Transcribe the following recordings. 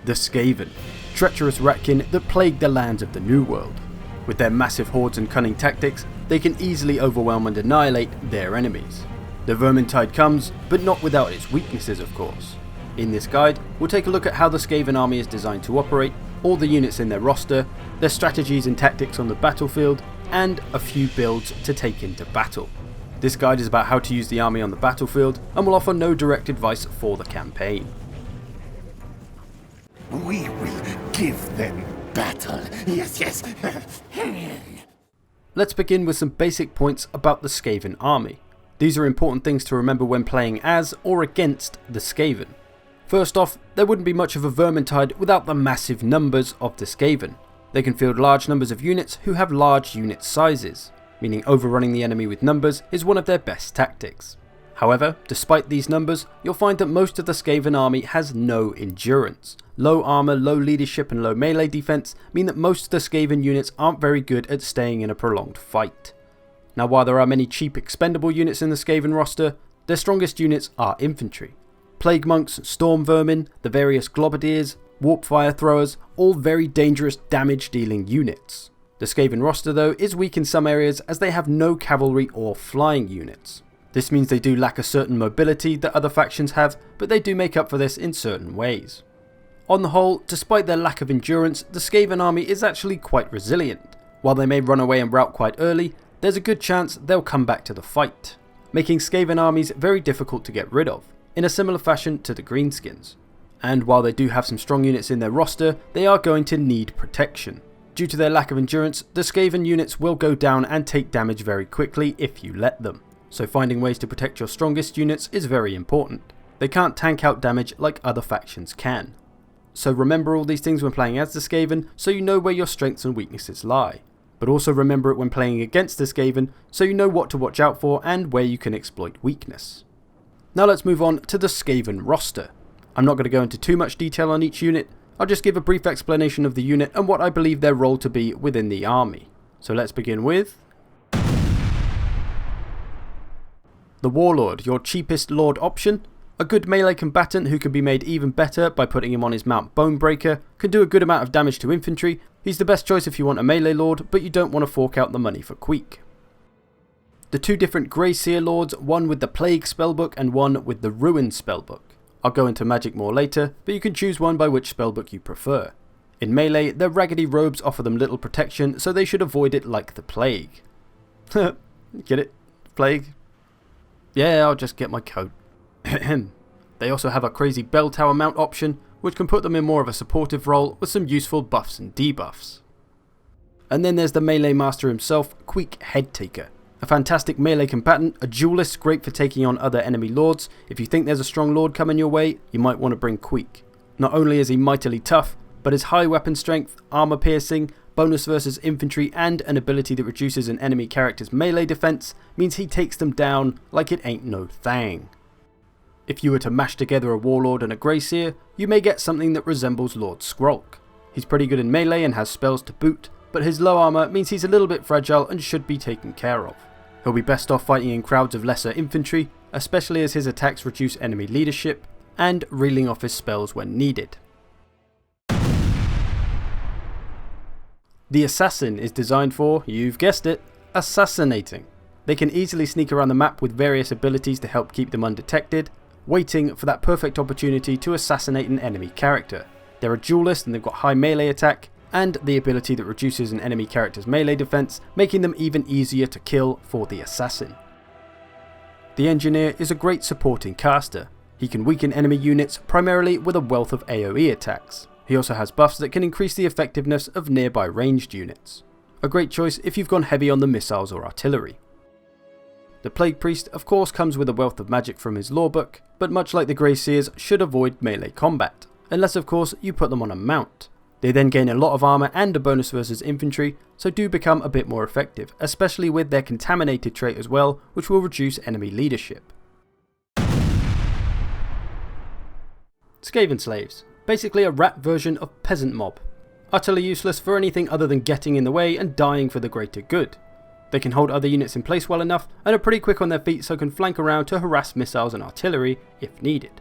The Skaven, treacherous ratkin that plague the lands of the New World. With their massive hordes and cunning tactics, they can easily overwhelm and annihilate their enemies. The Vermintide comes, but not without its weaknesses of course. In this guide, we'll take a look at how the Skaven army is designed to operate, all the units in their roster, their strategies and tactics on the battlefield, and a few builds to take into battle. This guide is about how to use the army on the battlefield, and will offer no direct advice for the campaign. We will give them battle. Yes. Let's begin with some basic points about the Skaven army. These are important things to remember when playing as or against the Skaven. First off, there wouldn't be much of a Vermintide without the massive numbers of the Skaven. They can field large numbers of units who have large unit sizes, meaning overrunning the enemy with numbers is one of their best tactics. However, despite these numbers, you'll find that most of the Skaven army has no endurance. Low armor, low leadership and low melee defense mean that most of the Skaven units aren't very good at staying in a prolonged fight. Now while there are many cheap expendable units in the Skaven roster, their strongest units are infantry. Plague monks, storm vermin, the various globadiers, warp fire throwers, all very dangerous damage dealing units. The Skaven roster though is weak in some areas as they have no cavalry or flying units. This means they do lack a certain mobility that other factions have, but they do make up for this in certain ways. On the whole, despite their lack of endurance, the Skaven army is actually quite resilient. While they may run away and rout quite early, there's a good chance they'll come back to the fight, making Skaven armies very difficult to get rid of, in a similar fashion to the Greenskins. And while they do have some strong units in their roster, they are going to need protection. Due to their lack of endurance, the Skaven units will go down and take damage very quickly if you let them. So finding ways to protect your strongest units is very important. They can't tank out damage like other factions can. So remember all these things when playing as the Skaven so you know where your strengths and weaknesses lie. But also remember it when playing against the Skaven so you know what to watch out for and where you can exploit weakness. Now let's move on to the Skaven roster. I'm not going to go into too much detail on each unit, I'll just give a brief explanation of the unit and what I believe their role to be within the army. So let's begin with the Warlord, your cheapest lord option. A good melee combatant who can be made even better by putting him on his mount Bonebreaker, can do a good amount of damage to infantry. He's the best choice if you want a melee lord, but you don't want to fork out the money for Queek. The two different Grey Seer lords, one with the Plague spellbook and one with the Ruin spellbook. I'll go into magic more later, but you can choose one by which spellbook you prefer. In melee, their raggedy robes offer them little protection, so they should avoid it like the Plague. Get it? Plague? Yeah, I'll just get my coat. They also have a crazy bell tower mount option, which can put them in more of a supportive role with some useful buffs and debuffs. And then there's the melee master himself, Queek Headtaker. A fantastic melee combatant, a duelist great for taking on other enemy lords. If you think there's a strong lord coming your way, you might want to bring Queek. Not only is he mightily tough, but his high weapon strength, armor piercing, bonus versus infantry and an ability that reduces an enemy character's melee defense means he takes them down like it ain't no thang. If you were to mash together a Warlord and a Grey Seer, you may get something that resembles Lord Skrolk. He's pretty good in melee and has spells to boot, but his low armor means he's a little bit fragile and should be taken care of. He'll be best off fighting in crowds of lesser infantry, especially as his attacks reduce enemy leadership, and reeling off his spells when needed. The Assassin is designed for, you've guessed it, assassinating. They can easily sneak around the map with various abilities to help keep them undetected, waiting for that perfect opportunity to assassinate an enemy character. They're a duelist and they've got high melee attack, and the ability that reduces an enemy character's melee defense, making them even easier to kill for the Assassin. The Engineer is a great supporting caster. He can weaken enemy units primarily with a wealth of AoE attacks. He also has buffs that can increase the effectiveness of nearby ranged units. A great choice if you've gone heavy on the missiles or artillery. The Plague Priest of course comes with a wealth of magic from his lore book, but much like the Grey Seers should avoid melee combat, unless of course you put them on a mount. They then gain a lot of armor and a bonus versus infantry, so do become a bit more effective, especially with their contaminated trait as well, which will reduce enemy leadership. Skaven Slaves, basically a rat version of Peasant Mob. Utterly useless for anything other than getting in the way and dying for the greater good. They can hold other units in place well enough and are pretty quick on their feet so can flank around to harass missiles and artillery if needed.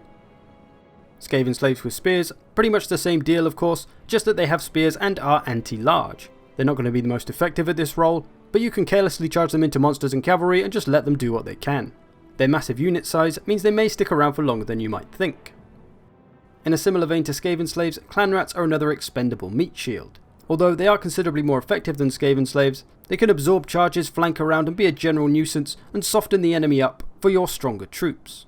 Skaven Slaves with spears, pretty much the same deal of course, just that they have spears and are anti-large. They're not going to be the most effective at this role, but you can carelessly charge them into monsters and cavalry and just let them do what they can. Their massive unit size means they may stick around for longer than you might think. In a similar vein to Skaven Slaves, Clan Rats are another expendable meat shield. Although they are considerably more effective than Skaven Slaves, they can absorb charges, flank around and be a general nuisance and soften the enemy up for your stronger troops.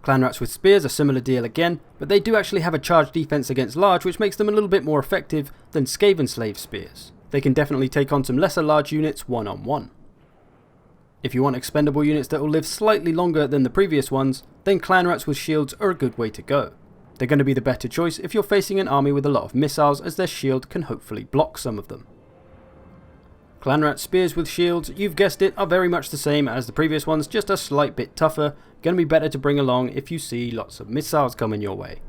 Clan Rats with spears are a similar deal again, but they do actually have a charge defense against large, which makes them a little bit more effective than Skaven Slave spears. They can definitely take on some lesser large units one-on-one. If you want expendable units that will live slightly longer than the previous ones, then Clan Rats with shields are a good way to go. They're going to be the better choice if you're facing an army with a lot of missiles, as their shield can hopefully block some of them. Clan Rat spears with shields, you've guessed it, are very much the same as the previous ones, just a slight bit tougher, going to be better to bring along if you see lots of missiles coming your way.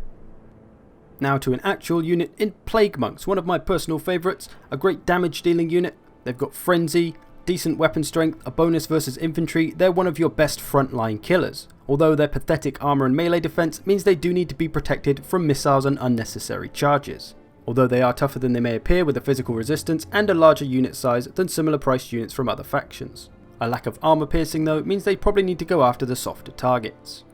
Now to an actual unit in Plague Monks, one of my personal favourites, a great damage dealing unit. They've got Frenzy, decent weapon strength, a bonus versus infantry. They're one of your best frontline killers, although their pathetic armour and melee defense means they do need to be protected from missiles and unnecessary charges. Although they are tougher than they may appear with a physical resistance and a larger unit size than similar priced units from other factions. A lack of armour piercing though means they probably need to go after the softer targets.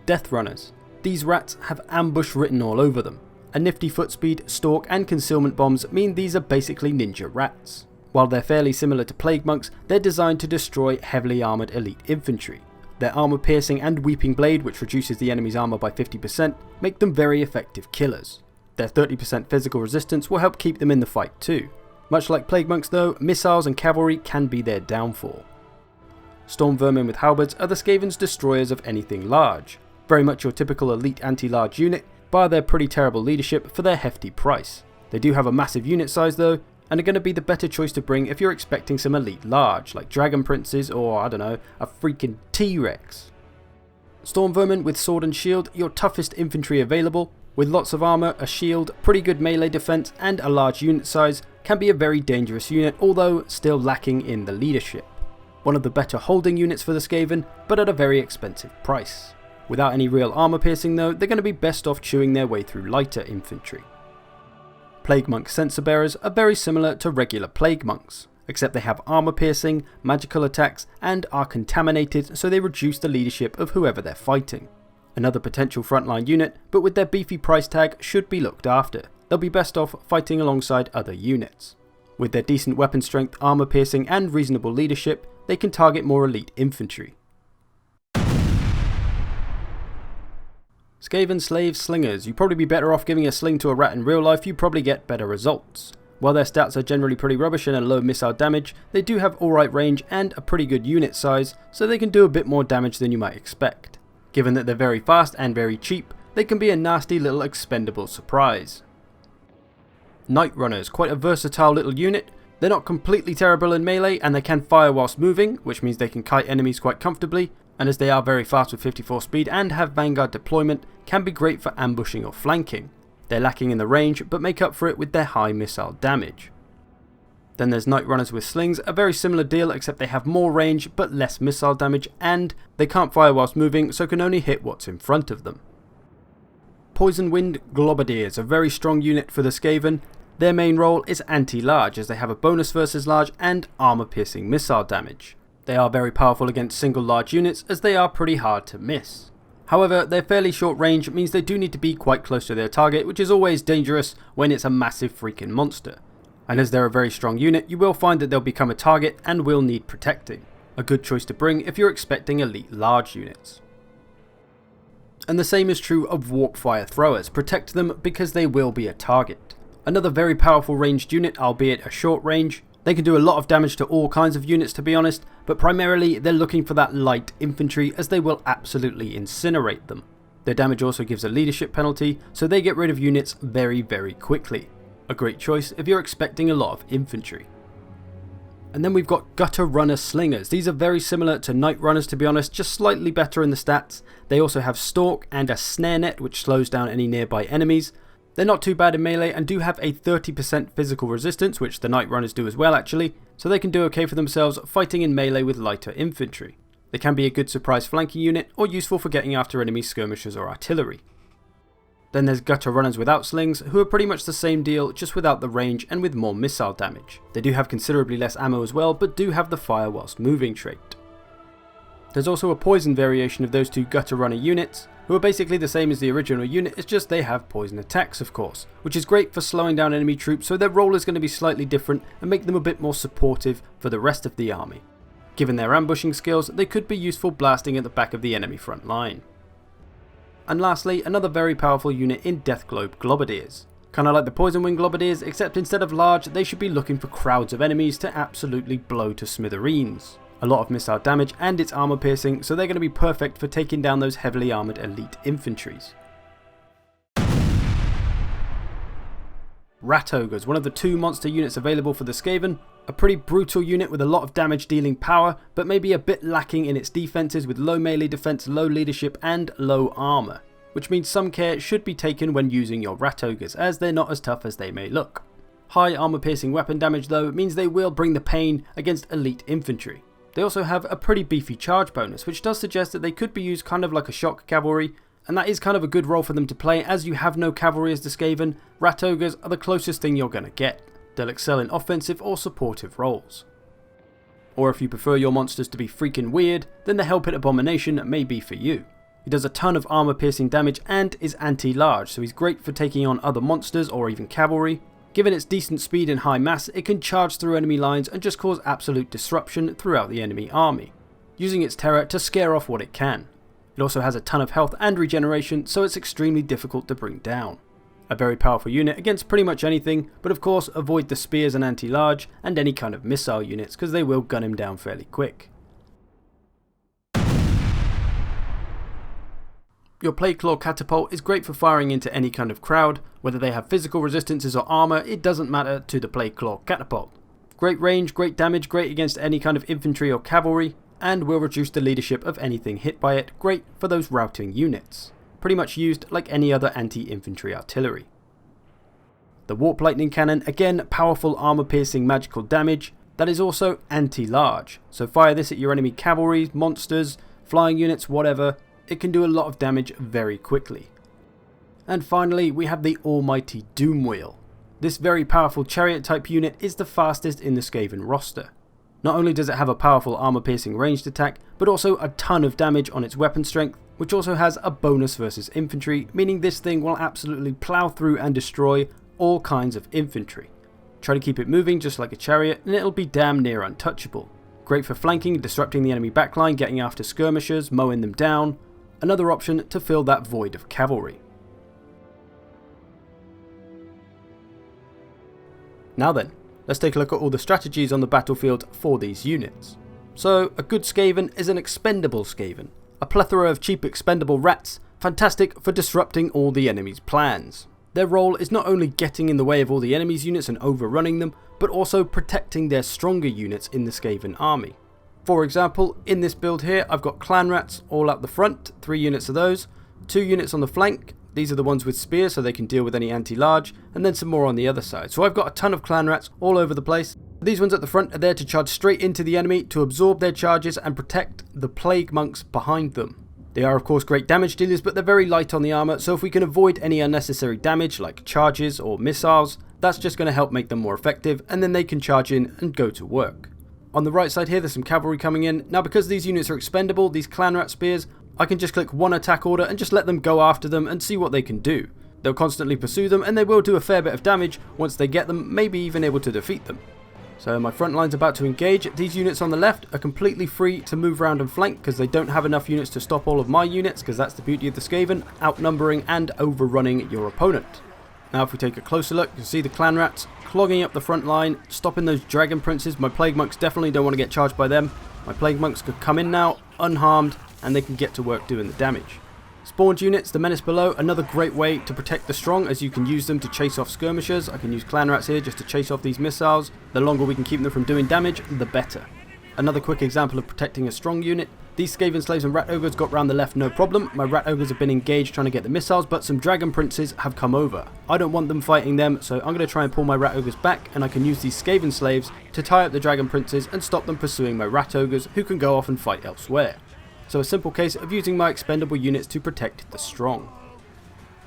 Death Runners. These rats have ambush written all over them. A nifty footspeed, stalk and concealment bombs mean these are basically ninja rats. While they're fairly similar to Plague Monks, they're designed to destroy heavily armoured elite infantry. Their armour piercing and weeping blade, which reduces the enemy's armour by 50%, make them very effective killers. Their 30% physical resistance will help keep them in the fight too. Much like Plague Monks though, missiles and cavalry can be their downfall. Storm Vermin with halberds are the Skaven's destroyers of anything large. Very much your typical elite anti-large unit, bar their pretty terrible leadership for their hefty price. They do have a massive unit size though, and are going to be the better choice to bring if you're expecting some elite large, like Dragon Princes or, I don't know, a freaking T-Rex. Storm Vermin with sword and shield, your toughest infantry available. With lots of armour, a shield, pretty good melee defense and a large unit size, can be a very dangerous unit, although still lacking in the leadership. One of the better holding units for the Skaven, but at a very expensive price. Without any real armour piercing though, they're going to be best off chewing their way through lighter infantry. Plague Monk Censer Bearers are very similar to regular Plague Monks, except they have armour piercing, magical attacks and are contaminated, so they reduce the leadership of whoever they're fighting. Another potential frontline unit, but with their beefy price tag should be looked after. They'll be best off fighting alongside other units. With their decent weapon strength, armour piercing and reasonable leadership, they can target more elite infantry. Skaven Slaves Slingers. You'd probably be better off giving a sling to a rat in real life, you probably get better results. While their stats are generally pretty rubbish and a low missile damage, they do have alright range and a pretty good unit size, so they can do a bit more damage than you might expect. Given that they're very fast and very cheap, they can be a nasty little expendable surprise. Night Runners, quite a versatile little unit. They're not completely terrible in melee and they can fire whilst moving, which means they can kite enemies quite comfortably, and as they are very fast with 54 speed and have vanguard deployment, can be great for ambushing or flanking. They're lacking in the range but make up for it with their high missile damage. Then there's Night Runners with slings, a very similar deal except they have more range but less missile damage, and they can't fire whilst moving so can only hit what's in front of them. Poison Wind Globadiers, a very strong unit for the Skaven. Their main role is anti-large as they have a bonus versus large and armour piercing missile damage. They are very powerful against single large units as they are pretty hard to miss. However, their fairly short range means they do need to be quite close to their target, which is always dangerous when it's a massive freaking monster. And as they're a very strong unit, you will find that they'll become a target and will need protecting. A good choice to bring if you're expecting elite large units. And the same is true of Warpfire Throwers, protect them because they will be a target. Another very powerful ranged unit, albeit a short range. They can do a lot of damage to all kinds of units to be honest, but primarily they're looking for that light infantry as they will absolutely incinerate them. Their damage also gives a leadership penalty, so they get rid of units very quickly. A great choice if you're expecting a lot of infantry. And then we've got Gutter Runner Slingers. These are very similar to Night Runners to be honest, just slightly better in the stats. They also have Stalk and a Snare Net which slows down any nearby enemies. They're not too bad in melee and do have a 30% physical resistance, which the Night Runners do as well actually, so they can do okay for themselves fighting in melee with lighter infantry. They can be a good surprise flanking unit or useful for getting after enemy skirmishers or artillery. Then there's gutter runners without slings, who are pretty much the same deal, just without the range and with more missile damage. They do have considerably less ammo as well, but do have the fire whilst moving trait. There's also a poison variation of those two gutter runner units, who are basically the same as the original unit, it's just they have poison attacks of course, which is great for slowing down enemy troops, so their role is going to be slightly different and make them a bit more supportive for the rest of the army. Given their ambushing skills, they could be useful blasting at the back of the enemy front line. And lastly, another very powerful unit in Deathglobe Globadiers. Kinda like the Poison Wing Globadiers, except instead of large, they should be looking for crowds of enemies to absolutely blow to smithereens. A lot of missile damage and it's armor piercing, so they're going to be perfect for taking down those heavily armoured elite infantries. Rat Ogres, one of the two monster units available for the Skaven. A pretty brutal unit with a lot of damage dealing power, but maybe a bit lacking in its defences with low melee defense, low leadership and low armour. Which means some care should be taken when using your Rat Ogres, as they're not as tough as they may look. High armour piercing weapon damage though means they will bring the pain against elite infantry. They also have a pretty beefy charge bonus, which does suggest that they could be used kind of like a shock cavalry, and that is kind of a good role for them to play as you have no cavalry as the Skaven. Rat Ogres are the closest thing you're going to get. They'll excel in offensive or supportive roles. Or if you prefer your monsters to be freaking weird, then the Hellpit Abomination may be for you. He does a ton of armor piercing damage and is anti-large, so he's great for taking on other monsters or even cavalry. Given its decent speed and high mass, it can charge through enemy lines and just cause absolute disruption throughout the enemy army, using its terror to scare off what it can. It also has a ton of health and regeneration, so it's extremely difficult to bring down. A very powerful unit against pretty much anything, but of course avoid the spears and anti-large and any kind of missile units because they will gun him down fairly quick. Your Plagueclaw Catapult is great for firing into any kind of crowd, whether they have physical resistances or armour, it doesn't matter to the Plagueclaw Catapult. Great range, great damage, great against any kind of infantry or cavalry, and will reduce the leadership of anything hit by it, great for those routing units. Pretty much used like any other anti-infantry artillery. The Warp Lightning Cannon, again powerful armor piercing magical damage, that is also anti-large, so fire this at your enemy cavalry, monsters, flying units, whatever, it can do a lot of damage very quickly. And finally we have the almighty Doom Wheel. This very powerful chariot type unit is the fastest in the Skaven roster. Not only does it have a powerful armor piercing ranged attack, but also a ton of damage on its weapon strength, which also has a bonus versus infantry, meaning this thing will absolutely plow through and destroy all kinds of infantry. Try to keep it moving just like a chariot and it'll be damn near untouchable. Great for flanking, disrupting the enemy backline, getting after skirmishers, mowing them down. Another option to fill that void of cavalry. Now then, let's take a look at all the strategies on the battlefield for these units. So, a good Skaven is an expendable Skaven. A plethora of cheap expendable rats, fantastic for disrupting all the enemy's plans. Their role is not only getting in the way of all the enemy's units and overrunning them, but also protecting their stronger units in the Skaven army. For example, in this build here, I've got clan rats all up the front, 3 units of those, 2 units on the flank, these are the ones with spears so they can deal with any anti-large, and then some more on the other side. So I've got a ton of clan rats all over the place. These ones at the front are there to charge straight into the enemy to absorb their charges and protect the plague monks behind them. They are of course great damage dealers, but they're very light on the armor, so if we can avoid any unnecessary damage like charges or missiles, that's just going to help make them more effective, and then they can charge in and go to work. On the right side here there's some cavalry coming in. Now because these units are expendable, these clan rat spears, I can just click one attack order and just let them go after them and see what they can do. They'll constantly pursue them and they will do a fair bit of damage once they get them, maybe even able to defeat them. So my front line's about to engage. These units on the left are completely free to move around and flank because they don't have enough units to stop all of my units, because that's the beauty of the Skaven, outnumbering and overrunning your opponent. Now if we take a closer look, you can see the clan rats clogging up the front line, stopping those dragon princes. My plague monks definitely don't want to get charged by them. My plague monks could come in now unharmed and they can get to work doing the damage. Spawned units, the menace below, another great way to protect the strong, as you can use them to chase off skirmishers. I can use clan rats here just to chase off these missiles. The longer we can keep them from doing damage, the better. Another quick example of protecting a strong unit. These Skaven Slaves and Rat Ogres got round the left no problem. My Rat Ogres have been engaged trying to get the missiles, but some Dragon Princes have come over. I don't want them fighting them, so I'm going to try and pull my Rat Ogres back, and I can use these Skaven Slaves to tie up the Dragon Princes and stop them pursuing my Rat Ogres, who can go off and fight elsewhere. So a simple case of using my expendable units to protect the strong.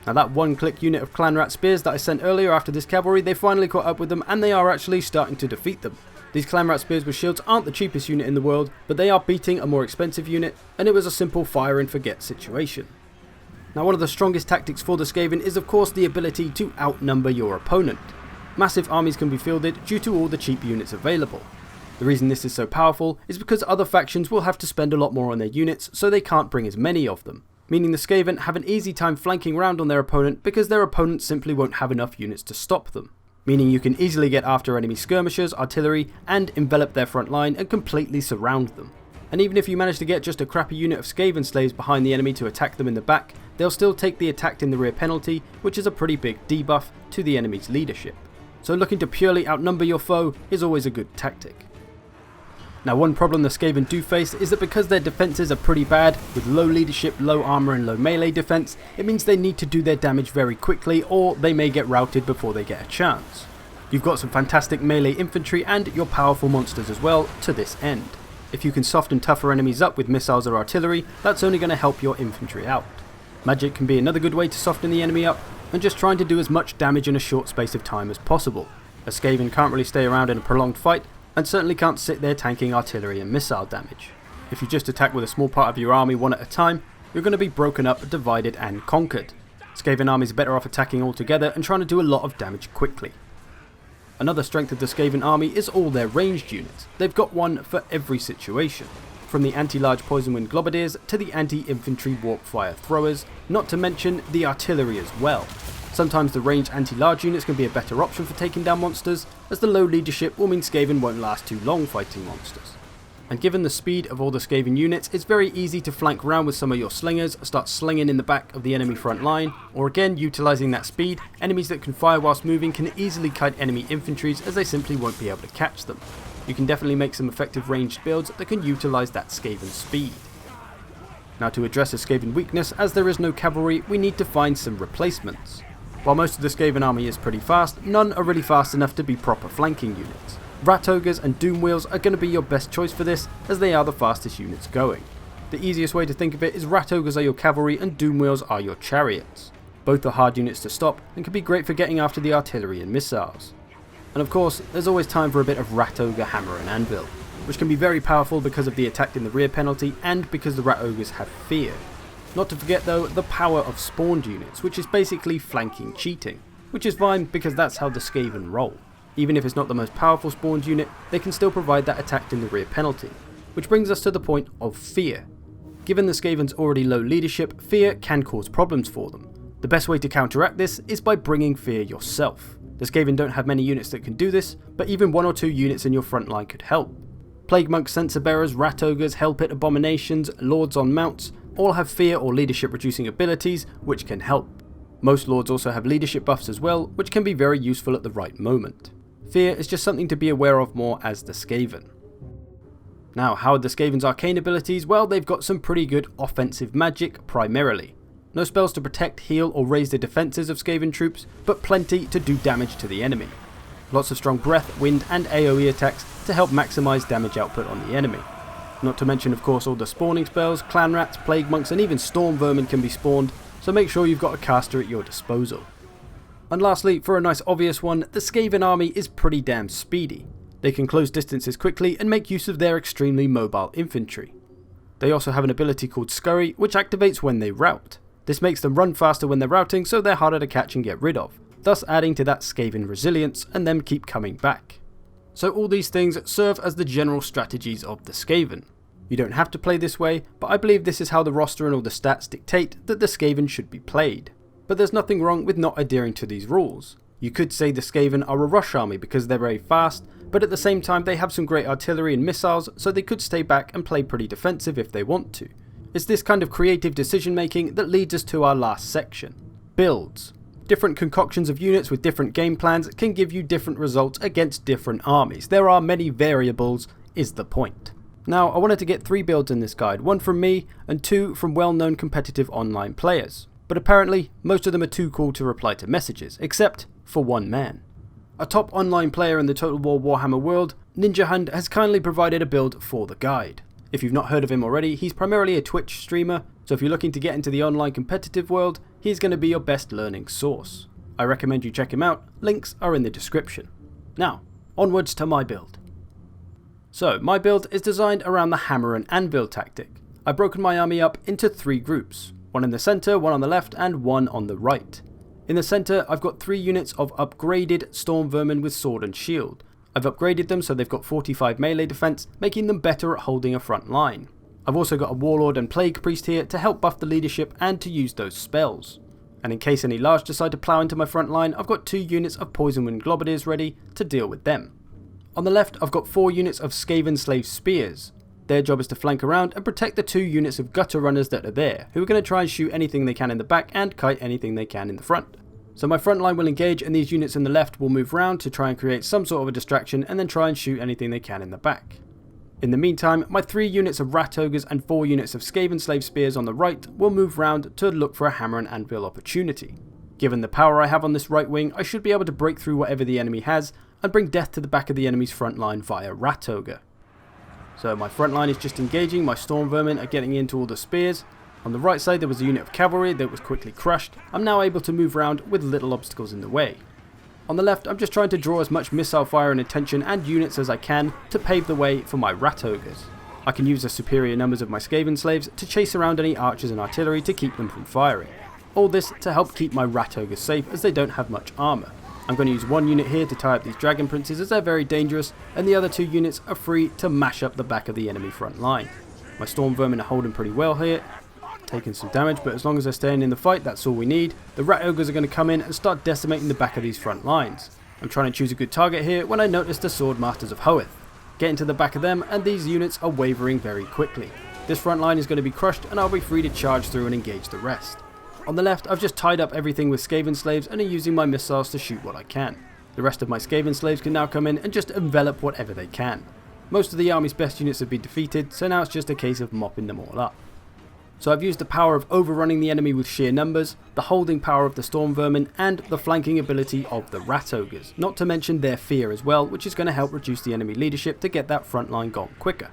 Now that one-click unit of clan rat spears that I sent earlier after this cavalry, they finally caught up with them and they are actually starting to defeat them. These clan rat spears with shields aren't the cheapest unit in the world, but they are beating a more expensive unit, and it was a simple fire and forget situation. Now one of the strongest tactics for the Skaven is of course the ability to outnumber your opponent. Massive armies can be fielded due to all the cheap units available. The reason this is so powerful is because other factions will have to spend a lot more on their units, so they can't bring as many of them, meaning the Skaven have an easy time flanking round on their opponent because their opponent simply won't have enough units to stop them. Meaning you can easily get after enemy skirmishers, artillery, and envelop their front line and completely surround them. And even if you manage to get just a crappy unit of Skaven Slaves behind the enemy to attack them in the back, they'll still take the attacked in the rear penalty, which is a pretty big debuff to the enemy's leadership. So looking to purely outnumber your foe is always a good tactic. Now one problem the Skaven do face is that because their defences are pretty bad, with low leadership, low armour and low melee defence, it means they need to do their damage very quickly or they may get routed before they get a chance. You've got some fantastic melee infantry and your powerful monsters as well to this end. If you can soften tougher enemies up with missiles or artillery, that's only going to help your infantry out. Magic can be another good way to soften the enemy up, and just trying to do as much damage in a short space of time as possible. A Skaven can't really stay around in a prolonged fight, and certainly can't sit there tanking artillery and missile damage. If you just attack with a small part of your army one at a time, you're going to be broken up, divided and conquered. Skaven armies are better off attacking all together and trying to do a lot of damage quickly. Another strength of the Skaven army is all their ranged units. They've got one for every situation. From the anti-large poison wind globadiers to the anti-infantry warp fire throwers, not to mention the artillery as well. Sometimes the ranged anti-large units can be a better option for taking down monsters, as the low leadership will mean Skaven won't last too long fighting monsters. And given the speed of all the Skaven units, it's very easy to flank around with some of your slingers, start slinging in the back of the enemy front line, or again utilising that speed, enemies that can fire whilst moving can easily kite enemy infantries as they simply won't be able to catch them. You can definitely make some effective ranged builds that can utilise that Skaven speed. Now to address a Skaven weakness, as there is no cavalry, we need to find some replacements. While most of the Skaven army is pretty fast, none are really fast enough to be proper flanking units. Rat Ogres and Doom Wheels are going to be your best choice for this, as they are the fastest units going. The easiest way to think of it is Rat Ogres are your cavalry and Doom Wheels are your chariots. Both are hard units to stop and can be great for getting after the artillery and missiles. And of course, there's always time for a bit of Rat Ogre Hammer and Anvil, which can be very powerful because of the attack in the rear penalty and because the Rat Ogres have fear. Not to forget though, the power of spawned units, which is basically flanking cheating, which is fine because that's how the Skaven roll. Even if it's not the most powerful spawned unit, they can still provide that attack in the rear penalty. Which brings us to the point of fear. Given the Skaven's already low leadership, fear can cause problems for them. The best way to counteract this is by bringing fear yourself. The Skaven don't have many units that can do this, but even 1 or 2 units in your front line could help. Plague Monks, Censer Bearers, Rat Ogres, Hell Pit Abominations, Lords on Mounts, all have fear or leadership reducing abilities, which can help. Most Lords also have leadership buffs as well, which can be very useful at the right moment. Fear is just something to be aware of more as the Skaven. Now, how are the Skaven's arcane abilities? Well, they've got some pretty good offensive magic, primarily. No spells to protect, heal or raise the defences of Skaven troops, but plenty to do damage to the enemy. Lots of strong breath, wind and AoE attacks to help maximise damage output on the enemy. Not to mention of course all the spawning spells, clan rats, plague monks and even storm vermin can be spawned, so make sure you've got a caster at your disposal. And lastly, for a nice obvious one, the Skaven army is pretty damn speedy. They can close distances quickly and make use of their extremely mobile infantry. They also have an ability called Scurry, which activates when they rout. This makes them run faster when they're routing, so they're harder to catch and get rid of, thus adding to that Skaven resilience and them keep coming back. So all these things serve as the general strategies of the Skaven. You don't have to play this way, but I believe this is how the roster and all the stats dictate that the Skaven should be played. But there's nothing wrong with not adhering to these rules. You could say the Skaven are a rush army because they're very fast, but at the same time they have some great artillery and missiles, so they could stay back and play pretty defensive if they want to. It's this kind of creative decision making that leads us to our last section. Builds. Different concoctions of units with different game plans can give you different results against different armies. There are many variables, is the point. Now, I wanted to get 3 builds in this guide, 1 from me and 2 from well-known competitive online players. But apparently, most of them are too cool to reply to messages, except for one man. A top online player in the Total War Warhammer world, Ninja Hunt has kindly provided a build for the guide. If you've not heard of him already, he's primarily a Twitch streamer, so if you're looking to get into the online competitive world, he's going to be your best learning source. I recommend you check him out, links are in the description. Now, onwards to my build. So, my build is designed around the hammer and anvil tactic. I've broken my army up into 3 groups, one in the centre, one on the left and one on the right. In the centre I've got 3 units of upgraded storm vermin with sword and shield. I've upgraded them so they've got 45 melee defense, making them better at holding a front line. I've also got a warlord and plague priest here to help buff the leadership and to use those spells. And in case any large decide to plough into my front line, I've got 2 units of poison wind globadiers ready to deal with them. On the left I've got 4 units of Skaven Slaves spears. Their job is to flank around and protect the 2 units of gutter runners that are there, who are going to try and shoot anything they can in the back and kite anything they can in the front. So my front line will engage and these units in the left will move round to try and create some sort of a distraction and then try and shoot anything they can in the back. In the meantime, my 3 units of rat ogres and 4 units of Skaven Slave spears on the right will move round to look for a hammer and anvil opportunity. Given the power I have on this right wing, I should be able to break through whatever the enemy has and bring death to the back of the enemy's front line via rat ogre. So my front line is just engaging, my storm vermin are getting into all the spears. On the right side there was a unit of cavalry that was quickly crushed. I'm now able to move around with little obstacles in the way. On the left I'm just trying to draw as much missile fire and attention and units as I can to pave the way for my rat ogres. I can use the superior numbers of my Skaven Slaves to chase around any archers and artillery to keep them from firing. All this to help keep my rat ogres safe as they don't have much armour. I'm going to use 1 unit here to tie up these dragon princes as they're very dangerous, and the other 2 units are free to mash up the back of the enemy front line. My storm vermin are holding pretty well here, taking some damage, but as long as they're staying in the fight that's all we need. The rat ogres are going to come in and start decimating the back of these front lines. I'm trying to choose a good target here when I notice the sword masters of Hoeth. Getting to the back of them and these units are wavering very quickly. This front line is going to be crushed and I'll be free to charge through and engage the rest. On the left I've just tied up everything with Skaven Slaves and are using my missiles to shoot what I can. The rest of my Skaven Slaves can now come in and just envelop whatever they can. Most of the army's best units have been defeated, so now it's just a case of mopping them all up. So I've used the power of overrunning the enemy with sheer numbers, the holding power of the storm vermin and the flanking ability of the rat ogres, not to mention their fear as well, which is going to help reduce the enemy leadership to get that front line gone quicker.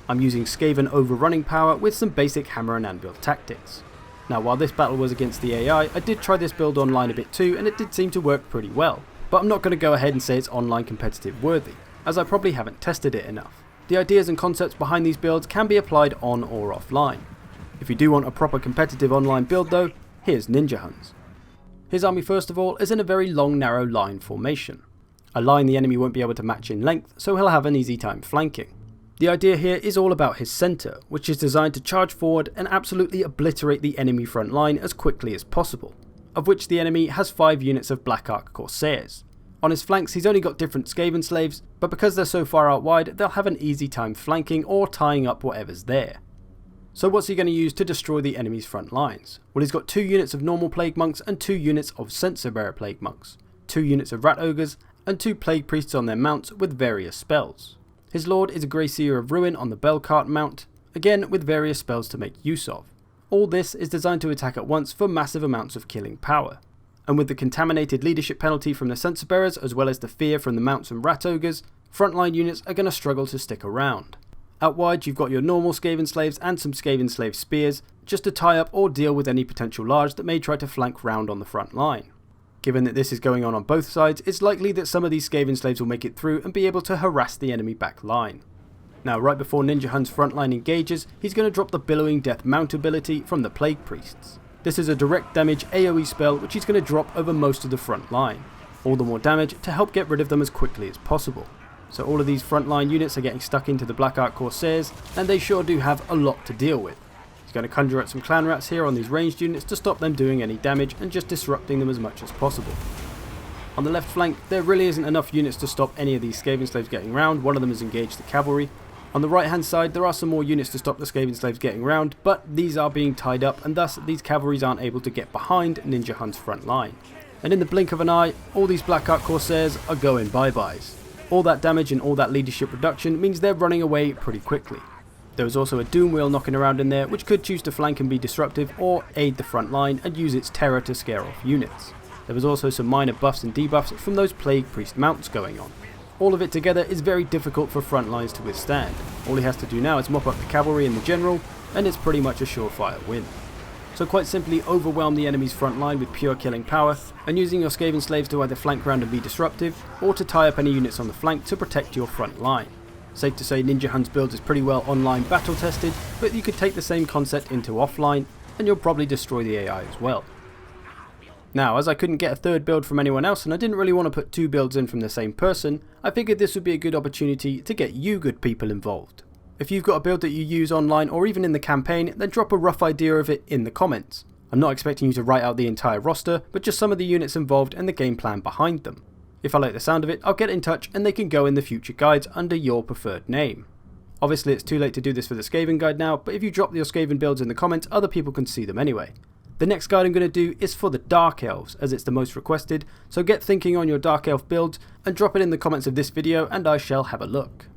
I'm using Skaven overrunning power with some basic hammer and anvil tactics. Now while this battle was against the AI, I did try this build online a bit too and it did seem to work pretty well, but I'm not going to go ahead and say it's online competitive worthy, as I probably haven't tested it enough. The ideas and concepts behind these builds can be applied on or offline. If you do want a proper competitive online build though, here's Ninja Hun's. His army first of all is in a very long narrow line formation. A line the enemy won't be able to match in length, so he'll have an easy time flanking. The idea here is all about his centre, which is designed to charge forward and absolutely obliterate the enemy front line as quickly as possible, of which the enemy has 5 units of Black Ark Corsairs. On his flanks he's only got different Skaven Slaves, but because they're so far out wide they'll have an easy time flanking or tying up whatever's there. So what's he going to use to destroy the enemy's front lines? Well, he's got 2 units of normal Plague Monks and 2 units of Censer Bearer Plague Monks, 2 units of Rat Ogres and 2 Plague Priests on their mounts with various spells. His Lord is a Grey Seer of Ruin on the Bellcart mount, again with various spells to make use of. All this is designed to attack at once for massive amounts of killing power. And with the contaminated leadership penalty from the Censer Bearers as well as the fear from the mounts and Rat Ogres, frontline units are going to struggle to stick around. Out wide you've got your normal Skaven Slaves and some Skaven Slave spears just to tie up or deal with any potential large that may try to flank round on the front line. Given that this is going on both sides, it's likely that some of these Skaven Slaves will make it through and be able to harass the enemy back line. Now right before Ninja Hun's front line engages, he's going to drop the Billowing Death mount ability from the Plague Priests. This is a direct damage AoE spell which he's going to drop over most of the front line. All the more damage to help get rid of them as quickly as possible. So all of these frontline units are getting stuck into the Black Ark Corsairs and they sure do have a lot to deal with. He's going to conjure up some clan rats here on these ranged units to stop them doing any damage and just disrupting them as much as possible. On the left flank there really isn't enough units to stop any of these Skaven Slaves getting round, one of them has engaged the cavalry. On the right hand side there are some more units to stop the Skaven Slaves getting round, but these are being tied up and thus these cavalries aren't able to get behind Ninja Hun's front line. And in the blink of an eye all these Black Ark Corsairs are going bye-byes. All that damage and all that leadership reduction means they're running away pretty quickly. There was also a Doom Wheel knocking around in there which could choose to flank and be disruptive or aid the front line and use its terror to scare off units. There was also some minor buffs and debuffs from those Plague Priest mounts going on. All of it together is very difficult for front lines to withstand. All he has to do now is mop up the cavalry and the general and it's pretty much a surefire win. So quite simply overwhelm the enemy's front line with pure killing power, and using your Skaven Slaves to either flank round and be disruptive, or to tie up any units on the flank to protect your front line. Safe to say Ninja Hun's build is pretty well online battle tested, but you could take the same concept into offline, and you'll probably destroy the AI as well. Now, as I couldn't get a third build from anyone else and I didn't really want to put two builds in from the same person, I figured this would be a good opportunity to get you good people involved. If you've got a build that you use online or even in the campaign, then drop a rough idea of it in the comments. I'm not expecting you to write out the entire roster, but just some of the units involved and the game plan behind them. If I like the sound of it, I'll get in touch and they can go in the future guides under your preferred name. Obviously it's too late to do this for the Skaven guide now, but if you drop your Skaven builds in the comments, other people can see them anyway. The next guide I'm going to do is for the Dark Elves, as it's the most requested, so get thinking on your Dark Elf builds and drop it in the comments of this video and I shall have a look.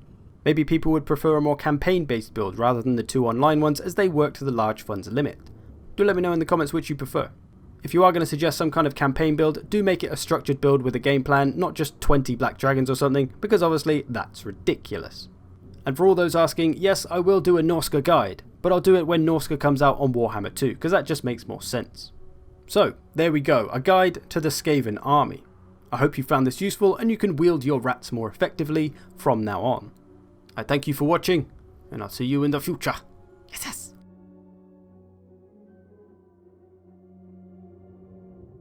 Maybe people would prefer a more campaign based build rather than the two online ones as they work to the large funds limit. Do let me know in the comments which you prefer. If you are going to suggest some kind of campaign build, do make it a structured build with a game plan, not just 20 black dragons or something, because obviously that's ridiculous. And for all those asking, yes, I will do a Norska guide, but I'll do it when Norska comes out on Warhammer 2, because that just makes more sense. So, there we go, a guide to the Skaven army. I hope you found this useful and you can wield your rats more effectively from now on. I thank you for watching, and I'll see you in the future. Yes, yes.